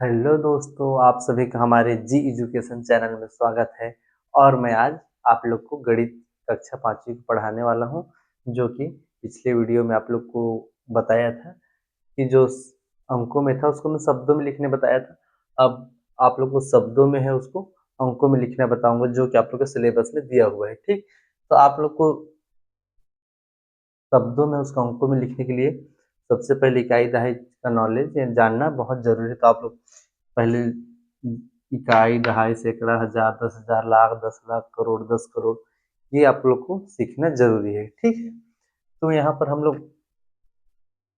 Hello दोस्तों, आप सभी का हमारे जी एजुकेशन चैनल में स्वागत है। और मैं आज आप लोग को गणित कक्षा 5वीं को पढ़ाने वाला हूं, जो कि पिछले वीडियो में आप लोग को बताया था कि जो अंकों में था उसको मैं शब्दों में लिखने बताया था। अब आप लोग को शब्दों में है उसको अंकों में लिखना बताऊंगा, जो कि आप लोग के सिलेबस में दिया हुआ है। ठीक, तो आप लोग को शब्दों में उसको अंकों में लिखने के लिए सबसे पहले इकाई दहाई का नॉलेज जानना बहुत जरूरी है। तो आप लोग पहले इकाई दहाई सैकड़ा हजार 10,000 लाख 10 लाख करोड़ 10 करोड़ ये आप लोग को सीखना जरूरी है। ठीक है, तो यहाँ पर हम लोग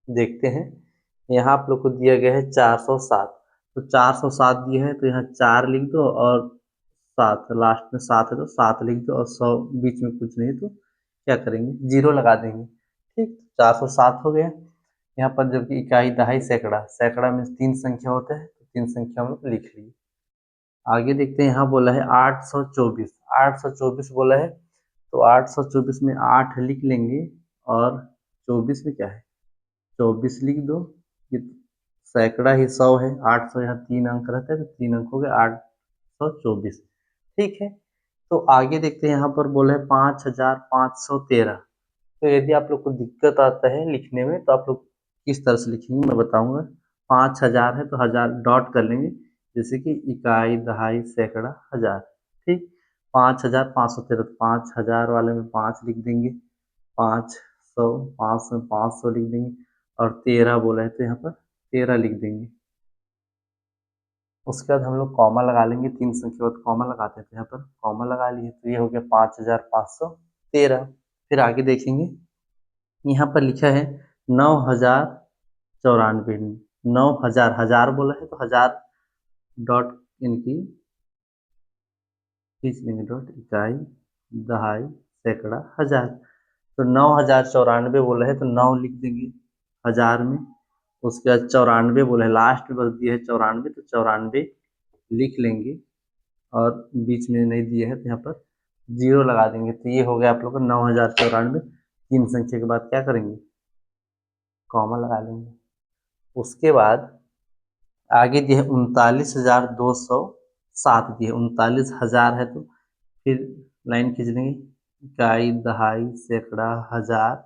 देखते हैं। यहाँ आप लोग को दिया गया है 407। तो 407 दिया है तो यहाँ 4 लिख दो और 7 लास्ट में 7 है तो 7 लिख दो और 100 बीच में कुछ नहीं तो क्या करेंगे, जीरो लगा देंगे। ठीक, 407 हो गया। यहाँ पर जबकि इकाई दहाई सैकड़ा, सैकड़ा में 3 संख्या होता है तो 3 संख्या हम लोग लिख लिए। आगे देखते हैं, यहाँ बोला है 824। 824 बोला है तो 824 में 8 लिख लेंगे और 24 में क्या है 24 लिख दो। ये सैकड़ा ही 100 है, 800 यहाँ 3 अंक रहता है तो 3 अंक हो गए 824। ठीक है, तो आगे देखते हैं, यहाँ पर बोला है 5513। तो यदि आप लोग को दिक्कत आता है लिखने में तो आप लोग किस तरह से लिखेंगे मैं बताऊंगा। 5000 है तो हजार डॉट कर लेंगे, जैसे कि इकाई दहाई सैकड़ा हजार। ठीक, 5513 तो 5000 वाले में 5 लिख देंगे, 500 500 में 500 लिख देंगे और 13 बोला है तो यहाँ पर 13 लिख देंगे। उसके बाद हम लोग कॉमा लगा लेंगे, 3 संख्या बाद कॉमा लगाते थे, यहाँ पर कॉमा लगा लिए तो ये हो गया 5513। फिर आगे देखेंगे, यहाँ पर लिखा है 9094। 9000, हजार बोला है तो हजार डॉट इनकी खींच लेंगे, डॉट इकाई दहाई सैकड़ा हजार। तो 9094 बोला है तो 9 लिख देंगे हजार में। उसके बाद 94 बोला है, लास्ट में बस दिया है 94 तो 94 लिख लेंगे और बीच में नहीं दिया है तो यहाँ पर जीरो लगा देंगे। तो ये हो गया आप लोग का 9094। 3 संख्या के बाद क्या करेंगे, कॉमा लगा लेंगे। उसके बाद आगे दिए 39,207 दिए, 39,000 है तो फिर लाइन खींच देंगे, इकाई दहाई सैकड़ा हजार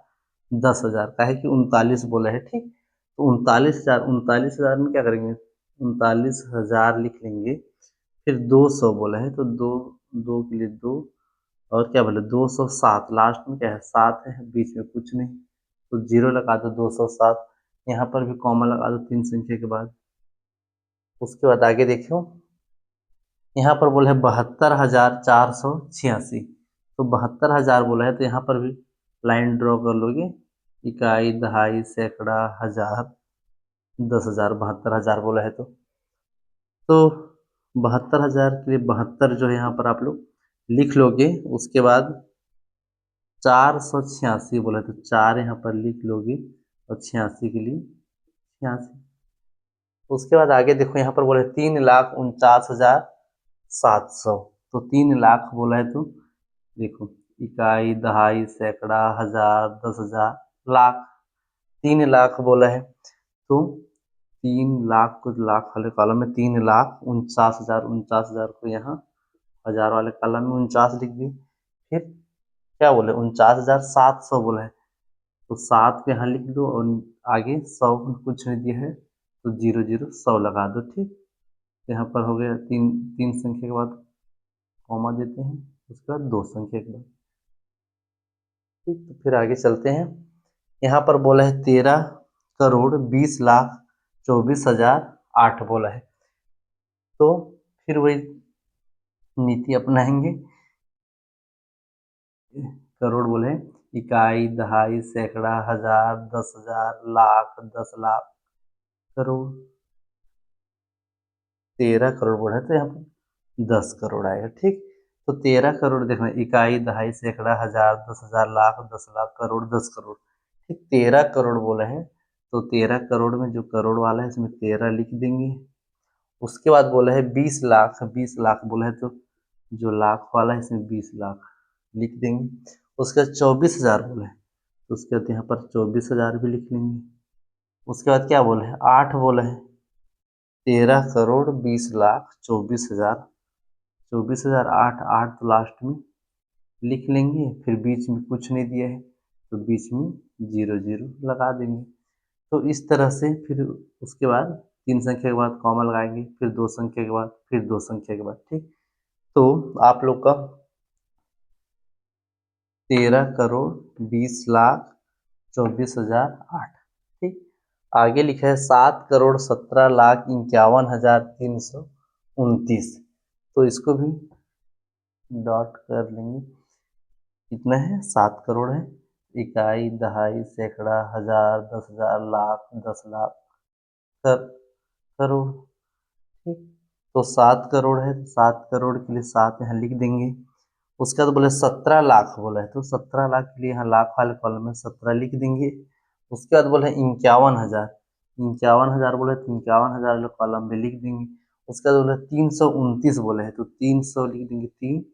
10,000 का है कि 39 बोला है। ठीक, तो 39,000 में क्या करेंगे, 39,000 लिख लेंगे। फिर 200 बोला है तो दो, दो के लिए दो और क्या बोले 207, लास्ट में क्या है 7 है, बीच में कुछ नहीं तो जीरो लगा दो 207। यहाँ पर भी कॉमा लगा दो 3 संख्या के बाद। उसके बाद आगे देखो, यहाँ पर बोला है 72,486। तो 72,000 बोला है तो यहाँ पर भी लाइन ड्रॉ कर लोगे, इकाई दहाई सैकड़ा हजार 10,000। 72,000 बोला है तो 72,000 के लिए 72 जो है यहाँ पर आप लोग लिख लोगे। उसके बाद 486 बोला है तो 4 यहाँ पर लिख लोगे और 86 के लिए 86। उसके बाद आगे देखो, यहाँ पर बोला है 3,49,700। तो 3 लाख बोला है तो देखो, इकाई दहाई सैकड़ा हजार 10,000 लाख, 3 लाख बोला है तो 3 लाख को लाख वाले कॉलम में 3,49,000, 49,000 को यहाँ हजार वाले कॉलम में 49 लिख दी। फिर क्या बोले 49,700 बोला है तो 7 को यहाँ लिख दो और आगे 100 कुछ नहीं दिया है तो 00 100 लगा दो। ठीक, यहाँ पर हो गया 3 संख्या के बाद कॉमा देते हैं, उसके बाद 2 संख्या के बाद। ठीक, तो फिर आगे चलते हैं। यहाँ पर बोला है 13,20,24,008 बोला है तो फिर वही नीति अपनाएंगे। करोड़ बोले हैं, इकाई दहाई सैकड़ा हजार 10,000 लाख 10 लाख करोड़। 13 करोड़ बोला है तो यहाँ पर 10 करोड़ आएगा। ठीक, तो 13 करोड़ देखना, इकाई दहाई सैकड़ा हजार 10,000 लाख 10 लाख करोड़ 10 करोड़। ठीक, 13 करोड़ बोला है तो 13 करोड़ में जो करोड़ वाला है इसमें 13 लिख देंगे। उसके बाद बोला है 20 लाख, 20 लाख बोला है तो जो लाख वाला है इसमें 20 लाख लिख देंगे। उसके बाद 24,000 बोला है तो उसके बाद यहाँ पर 24,000 भी लिख लेंगे। उसके बाद क्या बोला है 8 बोला है 13,20,24,000, 24,000 8 8 तो लास्ट में लिख लेंगे, फिर बीच में कुछ नहीं दिया है तो बीच में 0 0 लगा देंगे। तो इस तरह से फिर उसके बाद 3 संख्या के बाद कॉमा लगाएंगे, फिर 2 संख्या के बाद, फिर 2 संख्या के बाद। ठीक, तो आप लोग का 13,20,24,008। ठीक, आगे लिखा है 7,17,51,329। तो इसको भी डॉट कर लेंगे। कितना है? 7 करोड़ है। इकाई, दहाई, सैकड़ा, हजार, 10,000, लाख, 10 लाख, करोड़। ठीक, तो 7 करोड़ है, 7 करोड़ के लिए 7 यहाँ लिख देंगे। उसके बाद बोले 17 लाख बोला है, तो 17 लाख के लिए यहाँ लाख वाले कॉलम में 17 लिख देंगे। उसके बाद बोले 51,000, 51,000 बोले तो 51,000 वाले कॉलम में लिख देंगे। उसके बाद बोले 329 बोले है, तो 300 लिख देंगे 3,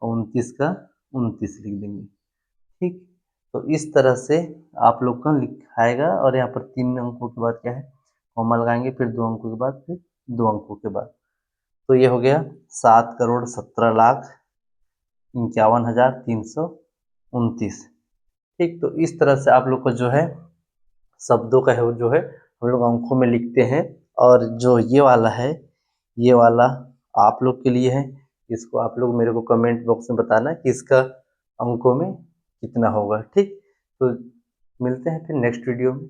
और 29 का 29 लिख देंगे। ठीक, तो इस तरह से आप लोग का लिखाएगा। और यहाँ पर 3 अंकों के बाद क्या है? कॉमा लगाएंगे, फिर 2 अंकों के बाद, फिर 2 अंकों के बाद। तो ये हो गया 7,17,51,329। ठीक, तो इस तरह से आप लोग को जो है शब्दों का है वो जो है हम लोग अंकों में लिखते हैं। और जो ये वाला है, ये वाला आप लोग के लिए है। इसको आप लोग मेरे को कमेंट बॉक्स में बताना कि इसका अंकों में कितना होगा। ठीक, तो मिलते हैं फिर नेक्स्ट वीडियो में।